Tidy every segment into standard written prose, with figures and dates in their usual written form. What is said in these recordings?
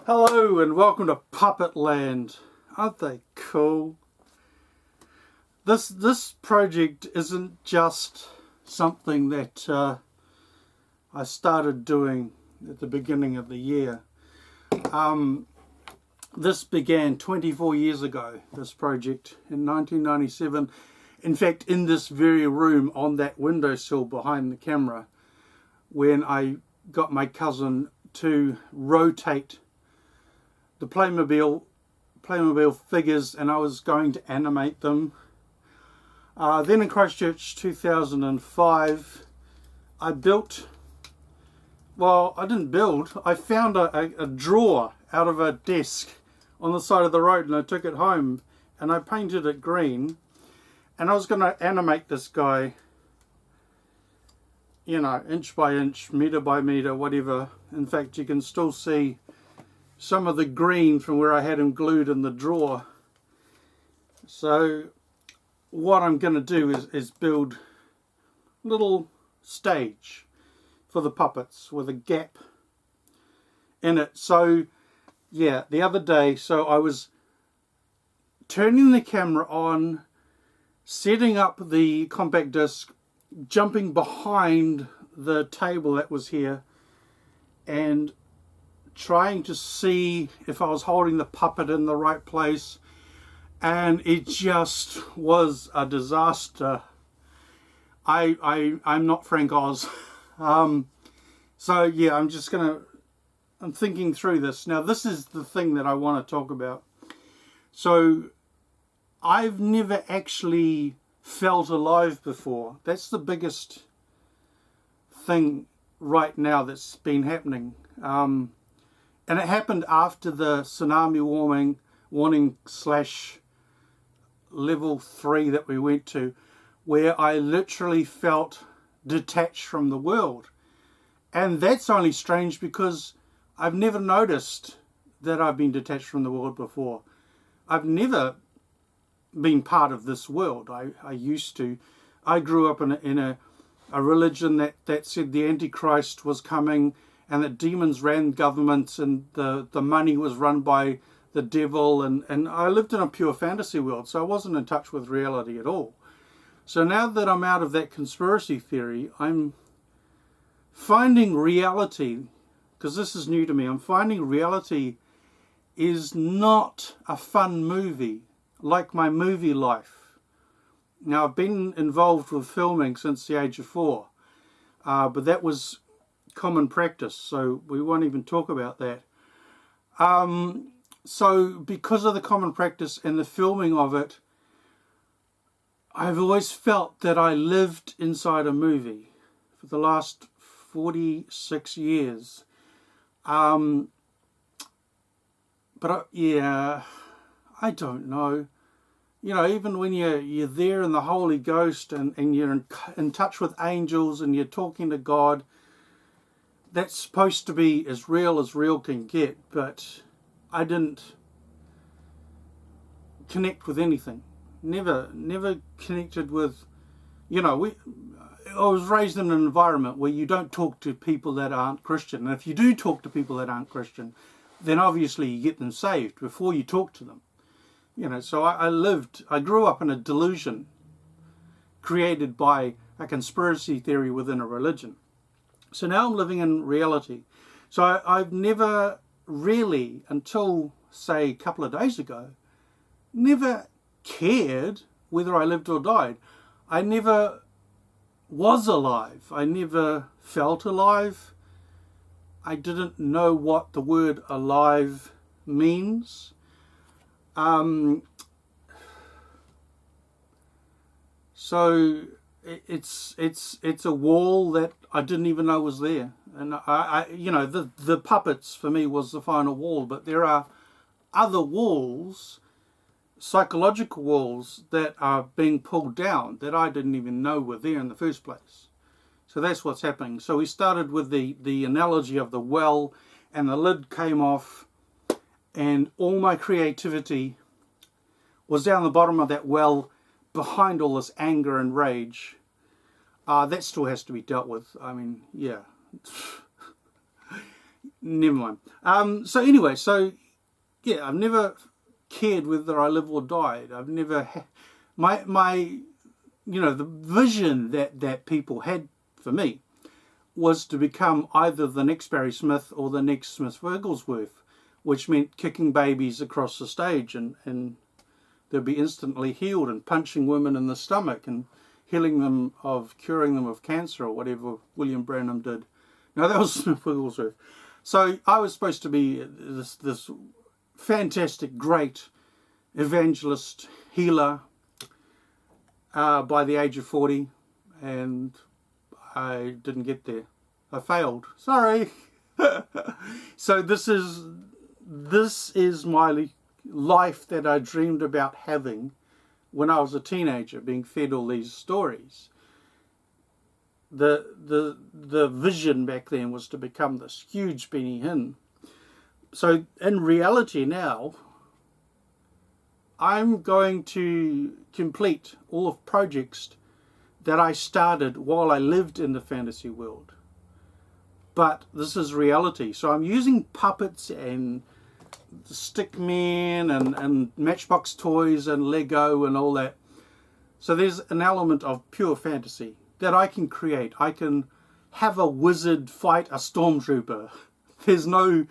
Hello and welcome to Puppet Land. Aren't they cool? This project isn't just something that I started doing at the beginning of the year. This began 24 years ago, this project, in 1997. In fact, in this very room on that windowsill behind the camera, when I got my cousin to rotate the Playmobil figures and I was going to animate them. Then in Christchurch 2005 I built, well, I didn't build, I found a drawer out of a desk on the side of the road, and I took it home and I painted it green, and I was going to animate this guy, you know, inch by inch, meter by meter, whatever. In fact, you can still see some of the green from where I had him glued in the drawer. So what I'm going to do is build a little stage for the puppets with a gap in it. So yeah, the other day, so I was turning the camera on, setting up the compact disc, jumping behind the table that was here, and trying to see if I was holding the puppet in the right place, and it just was a disaster. I'm not Frank Oz. So yeah, I'm thinking through this. Now this is the thing that I want to talk about. So I've never actually felt alive before. That's the biggest thing right now that's been happening. And it happened after the tsunami warning / level 3 that we went to, where I literally felt detached from the world. And that's only strange because I've never noticed that I've been detached from the world before. I've never been part of this world. I used to. I grew up in a religion that said the Antichrist was coming, and that demons ran governments, and the money was run by the devil, and I lived in a pure fantasy world, so I wasn't in touch with reality at all. So now that I'm out of that conspiracy theory, I'm finding reality, because this is new to me, I'm finding reality is not a fun movie like my movie life. Now, I've been involved with filming since the age of 4, but that was common practice, so we won't even talk about that. So because of the common practice and the filming of it, I've always felt that I lived inside a movie for the last 46 years. Yeah, I don't know. You know, even when you're there in the Holy Ghost and you're in touch with angels and you're talking to God, that's supposed to be as real can get, but I didn't connect with anything. Never connected with, you know, I was raised in an environment where you don't talk to people that aren't Christian. And if you do talk to people that aren't Christian, then obviously you get them saved before you talk to them. You know, so I grew up in a delusion created by a conspiracy theory within a religion. So now I'm living in reality. So I've never really, until say a couple of days ago, never cared whether I lived or died. I never was alive. I never felt alive. I didn't know what the word alive means. So it's a wall that I didn't even know was there, and I you know, the puppets for me was the final wall, but there are other walls, psychological walls, that are being pulled down that I didn't even know were there in the first place. So that's what's happening. So we started with the analogy of the well, and the lid came off, and all my creativity was down the bottom of that well, behind all this anger and rage. That still has to be dealt with. I mean, yeah. Never mind. So anyway, so yeah, I've never cared whether I live or died. I've never my you know, the vision that people had for me was to become either the next Barry Smith or the next Smith Wigglesworth, which meant kicking babies across the stage and they'd be instantly healed, and punching women in the stomach and curing them of cancer, or whatever William Branham did. Now that was Smith Wigglesworth. So I was supposed to be this fantastic, great evangelist, healer by the age of 40, and I didn't get there. I failed. Sorry. So this is my life that I dreamed about having when I was a teenager, being fed all these stories. The vision back then was to become this huge Benny Hinn. So in reality now, I'm going to complete all of projects that I started while I lived in the fantasy world. But this is reality. So I'm using puppets and stick men and Matchbox toys and Lego and all that. So there's an element of pure fantasy that I can create. I can have a wizard fight a stormtrooper. There's no,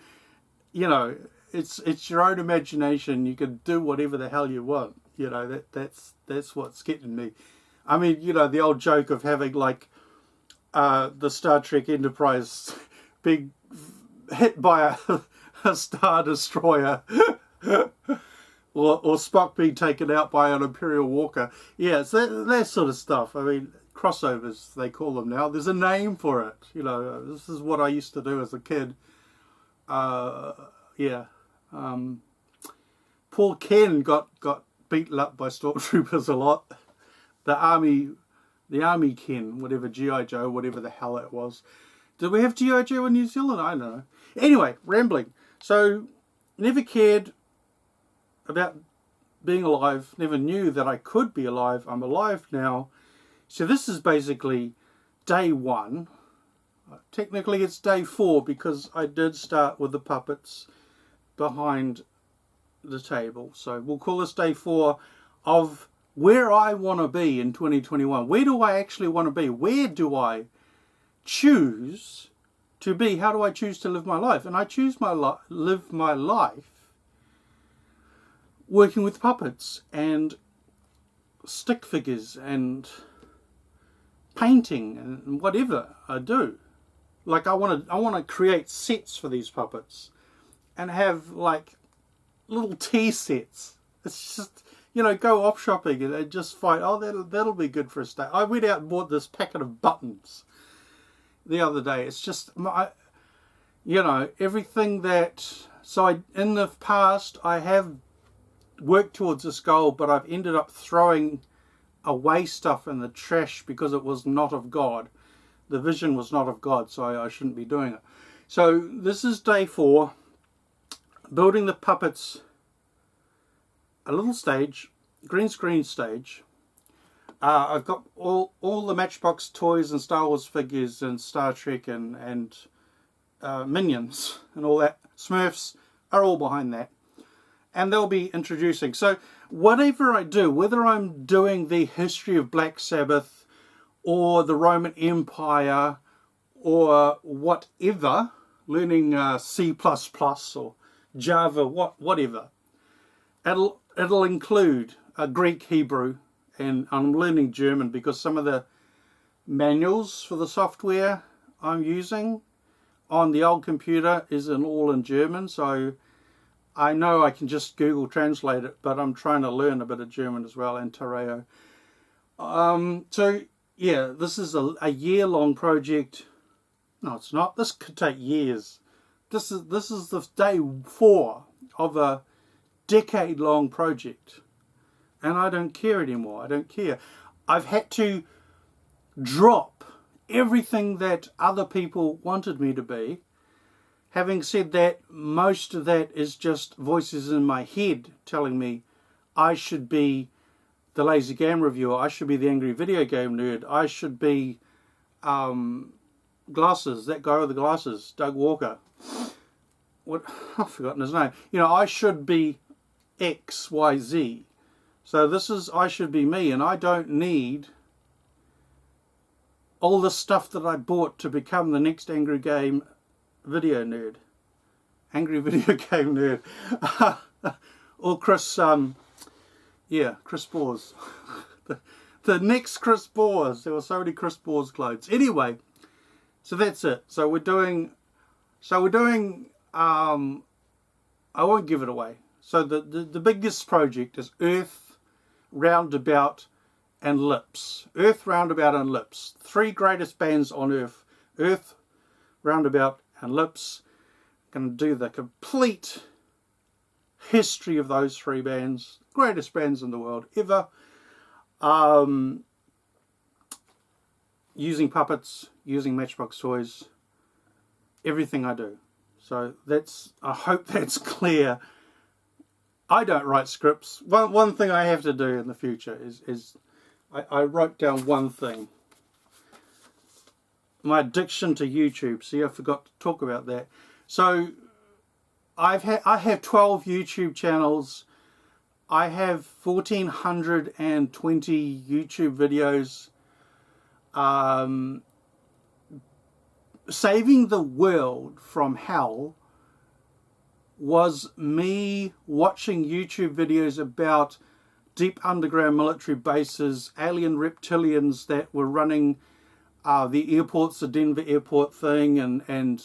you know, it's your own imagination. You can do whatever the hell you want. You know, that's what's getting me. I mean, you know, the old joke of having like the Star Trek Enterprise being hit by a Star Destroyer or Spock being taken out by an Imperial Walker. Yeah, it's that sort of stuff. I mean, crossovers, they call them now. There's a name for it. You know, this is what I used to do as a kid. Yeah. Poor Ken got beaten up by stormtroopers a lot. The army Ken, whatever, G.I. Joe, whatever the hell it was. Did we have G.I. Joe in New Zealand? I don't know. Anyway, rambling. So, never cared about being alive. Never knew that I could be alive. I'm alive now. So this is basically day 1. Technically it's day 4 because I did start with the puppets behind the table. So we'll call this day 4 of where I want to be in 2021. Where do I actually want to be? Where do choose to be? How do I choose to live my life? And I choose live my life working with puppets and stick figures and painting and whatever I do. Like I want to create sets for these puppets and have like little tea sets. It's just, you know, go off shopping and just find, oh, that'll be good for a stay. I went out and bought this packet of buttons the other day. It's just, you know, everything that, so in the past I have worked towards this goal, but I've ended up throwing away stuff in the trash because it was not of God. The vision was not of God, so I shouldn't be doing it. So this is day 4, building the puppets, a little stage, green screen stage. I've got all the Matchbox toys and Star Wars figures and Star Trek and Minions and all that. Smurfs are all behind that. And they'll be introducing. So whatever I do, whether I'm doing the history of Black Sabbath or the Roman Empire or whatever, learning C++ or Java, whatever, it'll include Greek, Hebrew, and I'm learning German because some of the manuals for the software I'm using on the old computer is all in German, so I know I can just Google translate it, but I'm trying to learn a bit of German as well, and Terreo. So yeah, this is a year-long project. No, it's not. This could take years. This is the day 4 of a decade-long project, and I don't care anymore. I don't care. I've had to drop everything that other people wanted me to be. Having said that, most of that is just voices in my head telling me I should be the Lazy Game Reviewer, I should be the Angry Video Game Nerd, I should be Glasses, that guy with the glasses, Doug Walker. what, I've forgotten his name. You know, I should be X, Y, Z. So this is I should be me, and I don't need all the stuff that I bought to become the next angry game video nerd. Angry video game nerd. Or Chris, Chris Bores. the next Chris Bores. There were so many Chris Bores clones. Anyway, so that's it. So we're doing, I won't give it away. So the biggest project is Earth, Roundabout, and Lips. Earth, Roundabout, and Lips. 3 greatest bands on Earth. Earth, Roundabout, and Lips. Going to do the complete history of those 3 bands. Greatest bands in the world ever. Using puppets, using Matchbox toys. Everything I do. So that's, I hope that's clear. I don't write scripts. One thing I have to do in the future is I wrote down one thing. My addiction to YouTube. See, I forgot to talk about that. So I have 12 YouTube channels. I have 1,420 YouTube videos. Saving the world from hell was me watching YouTube videos about deep underground military bases, alien reptilians that were running the airports, the Denver airport thing, and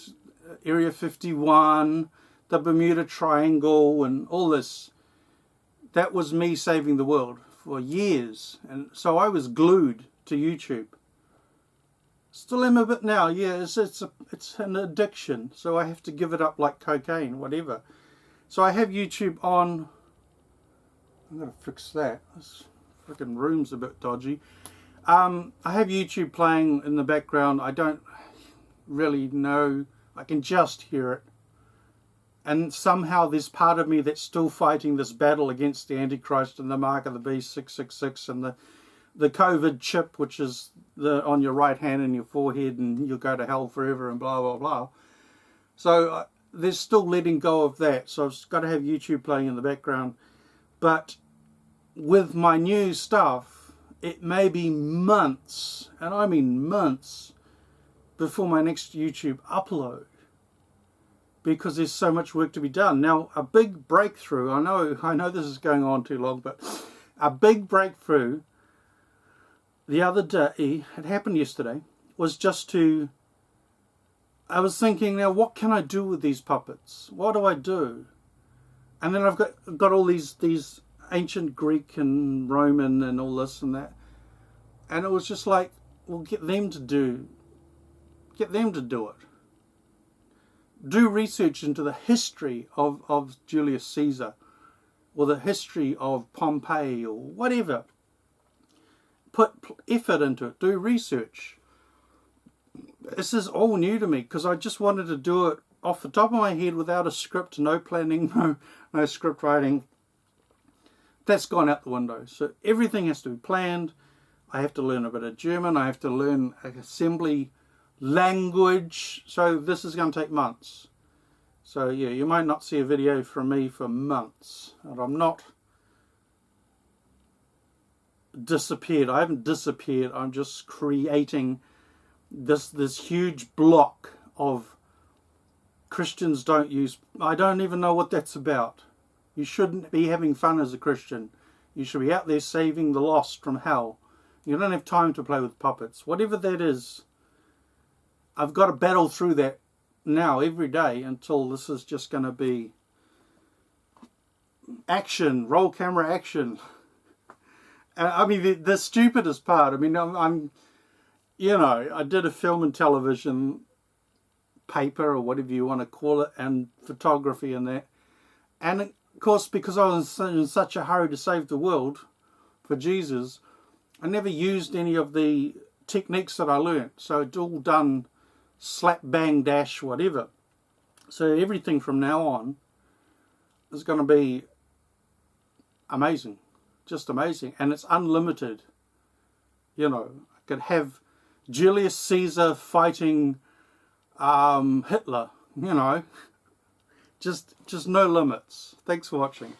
Area 51, the Bermuda Triangle, and all this. That was me saving the world for years. And so I was glued to YouTube. Still am a bit now. Yeah, it's an addiction. So I have to give it up like cocaine, whatever. So I have YouTube on. I'm going to fix that. This freaking room's a bit dodgy. I have YouTube playing in the background. I don't really know. I can just hear it. And somehow there's part of me that's still fighting this battle against the Antichrist and the mark of the beast 666 and the COVID chip, which is on your right hand and your forehead, and you'll go to hell forever and blah, blah, blah. So there's still letting go of that. So I've got to have YouTube playing in the background. But with my new stuff, it may be months, and I mean months, before my next YouTube upload, because there's so much work to be done. Now, a big breakthrough, I know this is going on too long, but a big breakthrough the other day, it happened yesterday, was just to, I was thinking, now what can I do with these puppets? What do I do? And then I've got all these ancient Greek and Roman and all this and that. And it was just like, well, get them to do it. Do research into the history of Julius Caesar, or the history of Pompeii, or whatever. Put effort into it. Do research. This is all new to me, because I just wanted to do it off the top of my head without a script, no planning, no script writing. That's gone out the window. So everything has to be planned. I have to learn a bit of German. I have to learn assembly language. So this is going to take months. So yeah, you might not see a video from me for months. And I'm not disappeared. I haven't disappeared. I'm just creating this huge block of Christians don't use. I don't even know what that's about. You shouldn't be having fun as a Christian. You should be out there saving the lost from hell. You don't have time to play with puppets. Whatever that is, I've got to battle through that now every day until this is just going to be action, roll camera action. I mean, the stupidest part, I mean, I'm you know, I did a film and television paper, or whatever you want to call it, and photography and that. And of course, because I was in such a hurry to save the world for Jesus, I never used any of the techniques that I learnt. So it's all done slap, bang, dash, whatever. So everything from now on is going to be amazing. Just amazing. And it's unlimited. You know, I could have Julius Caesar fighting Hitler, you know. just no limits. Thanks for watching.